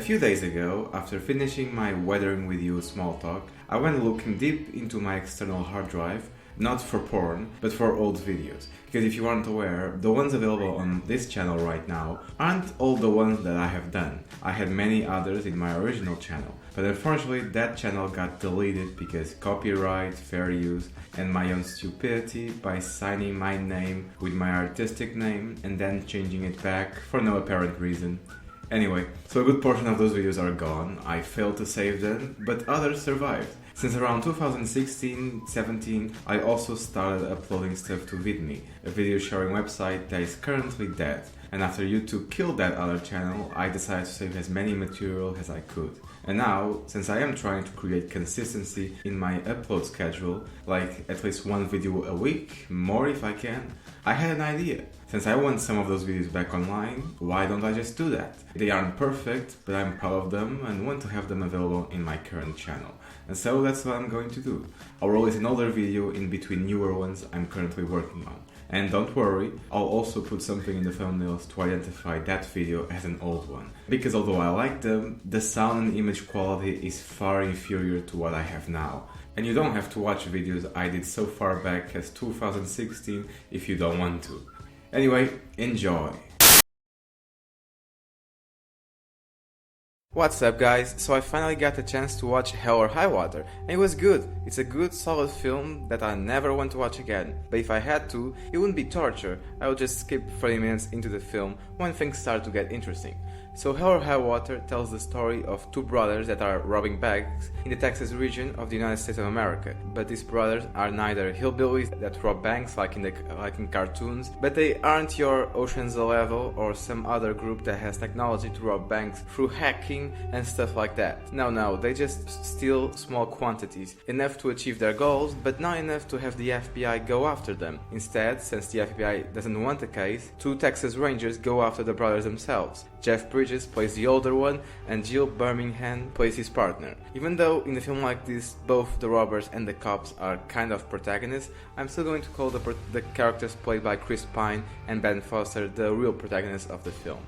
few days ago, after finishing my weathering with you small talk, I went looking deep into my external hard drive, not for porn, but for old videos. Because if you aren't aware, the ones available on this channel right now aren't all the ones that I have done. I had many others in my original channel, but unfortunately that channel got deleted because copyright, fair use, and my own stupidity by signing my name with my artistic name and then changing it back for no apparent reason. Anyway, so a good portion of those videos are gone. I failed to save them, but others survived. Since around 2016-17, I also started uploading stuff to VidMe, a video sharing website that is currently dead. And after YouTube killed that other channel, I decided to save as many material as I could. And now, since I am trying to create consistency in my upload schedule, like at least one video a week, more if I can, I had an idea. Since I want some of those videos back online, why don't I just do that? They aren't perfect, but I'm proud of them and want to have them available in my current channel. And so that's what I'm going to do. I'll release an older video in between newer ones I'm currently working on. And don't worry, I'll also put something in the thumbnails to identify that video as an old one. Because although I like them, the sound and image quality is far inferior to what I have now. And you don't have to watch videos I did so far back as 2016 if you don't want to. Anyway, enjoy! What's up guys, so I finally got the chance to watch Hell or High Water, and it was good. It's a good solid film that I never want to watch again, but if I had to, it wouldn't be torture. I would just skip 30 minutes into the film when things start to get interesting. So Hell or High Water tells the story of two brothers that are robbing banks in the Texas region of the United States of America. But these brothers are neither hillbillies that rob banks like in cartoons, but they aren't your Ocean's 11 or some other group that has technology to rob banks through hacking and stuff like that. No, they just steal small quantities, enough to achieve their goals, but not enough to have the FBI go after them. Instead, since the FBI doesn't want the case, two Texas Rangers go after the brothers themselves. Jeff Bridges plays the older one, and Jill Birmingham plays his partner. Even though in a film like this, both the robbers and the cops are kind of protagonists, I'm still going to call the characters played by Chris Pine and Ben Foster the real protagonists of the film.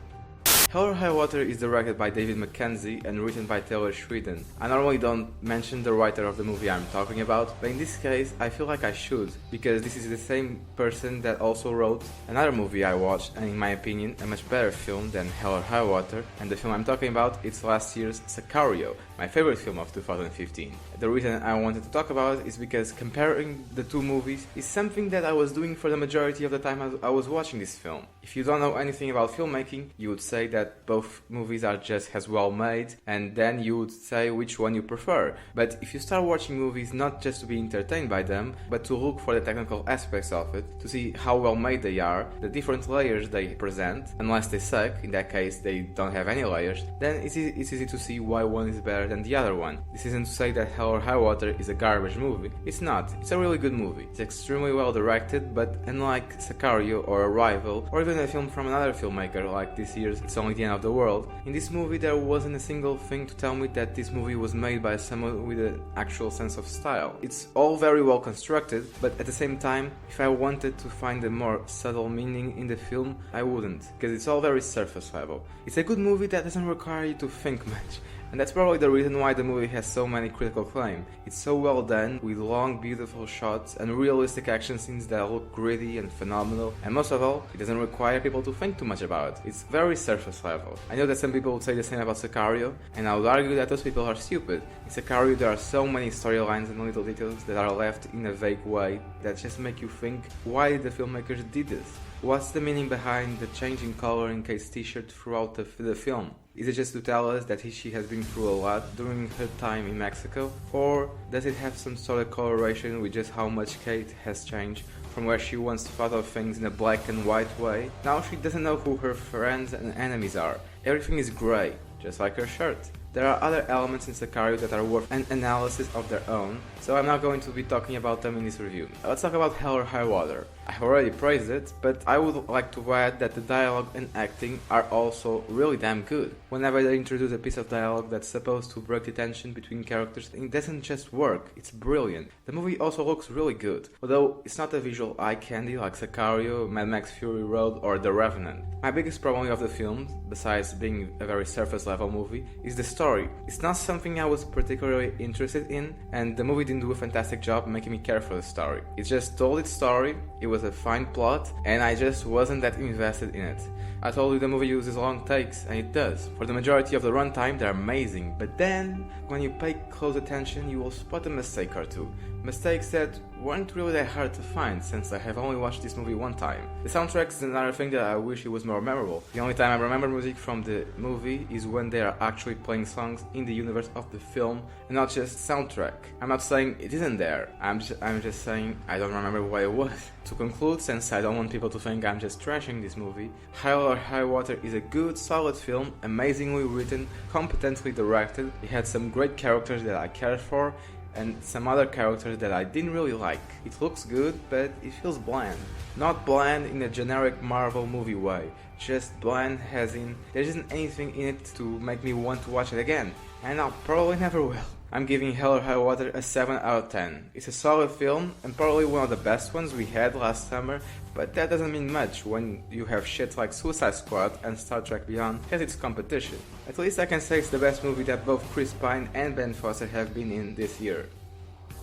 Hell or High Water is directed by David Mackenzie and written by Taylor Sheridan. I normally don't mention the writer of the movie I'm talking about, but in this case I feel like I should, because this is the same person that also wrote another movie I watched, and in my opinion a much better film than Hell or High Water, and the film I'm talking about is last year's Sicario, my favorite film of 2015. The reason I wanted to talk about it is because comparing the two movies is something that I was doing for the majority of the time I was watching this film. If you don't know anything about filmmaking, you would say that both movies are just as well made, and then you would say which one you prefer. But if you start watching movies not just to be entertained by them, but to look for the technical aspects of it, to see how well made they are, the different layers they present, unless they suck, in that case they don't have any layers, then it's easy to see why one is better than the other one. This isn't to say that Hell or High Water is a garbage movie. It's not. It's a really good movie. It's extremely well directed, but unlike Sicario or Arrival, or even a film from another filmmaker like this year's It's Only the End of the World, in this movie there wasn't a single thing to tell me that this movie was made by someone with an actual sense of style. It's all very well constructed, but at the same time, if I wanted to find a more subtle meaning in the film, I wouldn't, because it's all very surface level. It's a good movie that doesn't require you to think much. And that's probably the reason why the movie has so many critical acclaim. It's so well done, with long, beautiful shots and realistic action scenes that look gritty and phenomenal, and most of all, it doesn't require people to think too much about it. It's very surface level. I know that some people would say the same about Sicario, and I would argue that those people are stupid. In Sicario there are so many storylines and little details that are left in a vague way that just make you think, why the filmmakers did this? What's the meaning behind the changing color in Kate's t-shirt throughout the film? Is it just to tell us that she has been through a lot during her time in Mexico? Or does it have some sort of correlation with just how much Kate has changed from where she once thought of things in a black and white way? Now she doesn't know who her friends and enemies are. Everything is grey, just like her shirt. There are other elements in Sicario that are worth an analysis of their own, so I'm not going to be talking about them in this review. Let's talk about Hell or High Water. I've already praised it, but I would like to add that the dialogue and acting are also really damn good. Whenever they introduce a piece of dialogue that's supposed to break the tension between characters, it doesn't just work, it's brilliant. The movie also looks really good, although it's not a visual eye candy like Sicario, Mad Max Fury Road or The Revenant. My biggest problem of the film, besides being a very surface level movie, is the story. It's not something I was particularly interested in, and the movie didn't do a fantastic job making me care for the story. It just told its story, it was a fine plot, and I just wasn't that invested in it. I told you the movie uses long takes, and it does. For the majority of the runtime, they're amazing, but then, when you pay close attention, you will spot a mistake or two. Mistakes that weren't really that hard to find, since I have only watched this movie one time. The soundtrack is another thing that I wish it was more memorable. The only time I remember music from the movie is when they are actually playing songs in the universe of the film, and not just soundtrack. I'm not saying it isn't there, I'm just saying I don't remember what it was. To conclude, since I don't want people to think I'm just trashing this movie, Hell or High Water is a good, solid film, amazingly written, competently directed. It had some great characters that I cared for, and some other characters that I didn't really like. It looks good, but it feels bland. Not bland in a generic Marvel movie way, just bland as in there isn't anything in it to make me want to watch it again, and I probably never will. I'm giving Hell or High Water a 7 out of 10. It's a solid film, and probably one of the best ones we had last summer, but that doesn't mean much when you have shit like Suicide Squad and Star Trek Beyond as its competition. At least I can say it's the best movie that both Chris Pine and Ben Foster have been in this year.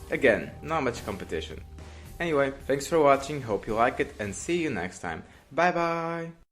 Again, not much competition. Anyway, thanks for watching, hope you like it, and see you next time. Bye bye!